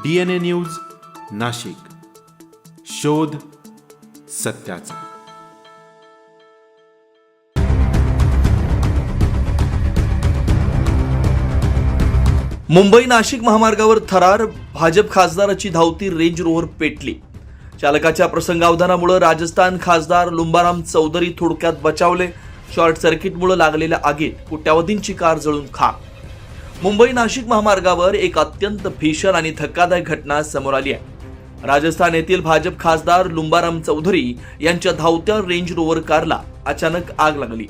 DNA news Nashik, शोध सत्याचा. मुंबई नाशिक महामार्गावर थरार, भाजप खासदाराची धावती रेंज रोव्हर पेटली. चालकाच्या प्रसंगावधानामुळे राजस्थान खासदार लुंबाराम चौधरी थोडक्यात बचावले. शॉर्ट सर्किटमुळे लागलेल्या आगीत कोट्यावधींची कार जळून खाक. मुंबई नाशिक महामार्गावर एक अत्यंत भीषण आणि धक्कादायक घटना समोर आली आहे. राजस्थान येथील भाजप खासदार लुंबाराम चौधरी यांच्या धावत्या रेंज रोव्हर कारला अचानक आग लागली.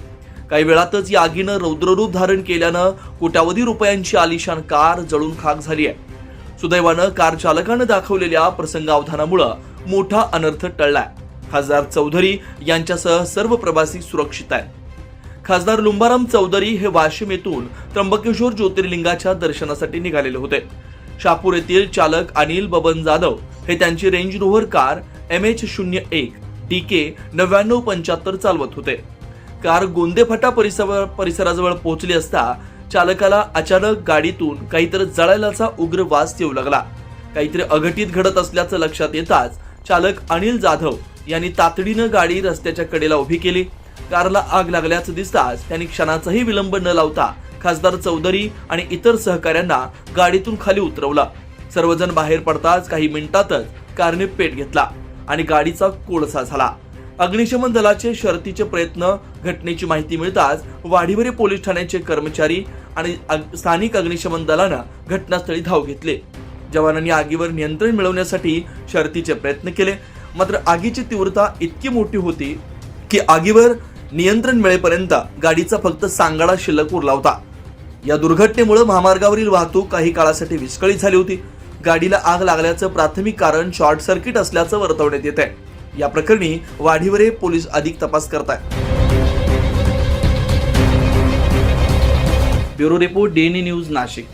काही वेळातच या आगीनं रौद्ररूप धारण केल्यानं कोट्यावधी रुपयांची आलिशान कार जळून खाक झाली आहे. सुदैवानं कार चालकानं दाखवलेल्या प्रसंगावधानामुळे मोठा अनर्थ टळलाय. खासदार चौधरी यांच्यासह सर्व प्रवासी सुरक्षित आहेत. खासदार लुंबाराम चौधरी हे वाशिम येथून त्र्यंबकेश्वर ज्योतिर्लिंगाच्या दर्शनासाठी निघालेले होते. शहापूर येथील चालक अनिल बबन जाधव हे त्यांची range Rover car MH01 DK 9975 चालवत होते. कार गोंदेफाटा परिसराजवळ पोहोचली असता चालकाला अचानक गाडीतून काहीतरी जळायलाचा उग्र वास येऊ लागला. काहीतरी अघटित घडत असल्याचं लक्षात येताच चालक अनिल जाधव यांनी तातडीनं गाडी रस्त्याच्या कडेला उभी केली. कारला आग लागल्याचं दिसताच त्यांनी क्षणाचाही विलंब न लावता खासदार चौधरी आणि इतर सहकाऱ्यांना गाडीतून खाली उतरवलं. सर्वजण बाहेर पडताच काही मिनिटातच कारने पेट घेतला आणि गाडीचा कोळसा झाला. अग्निशमन दलाचे शर्थीचे प्रयत्न. घटनेची माहिती मिळताच वाढीवरे पोलीस ठाण्याचे कर्मचारी आणि स्थानिक अग्निशमन दलानं घटनास्थळी धाव घेतली. जवानांनी आगीवर नियंत्रण मिळवण्यासाठी शर्थीचे प्रयत्न केले. मात्र आगीची तीव्रता इतकी मोठी होती की आगीवर नियंत्रण मिळेपर्यंत गाडीचा फक्त सांगाडा शिल्लक उरला होता. या दुर्घटनेमुळे महामार्गावरील वाहतूक काही काळासाठी विस्कळीत झाली होती. गाडीला आग लागल्याचं प्राथमिक कारण शॉर्ट सर्किट असल्याचं वर्तवण्यात येत आहे. या प्रकरणी वाढीवरे पोलीस अधिक तपास करतायत. Bureau report DNA news Nashik.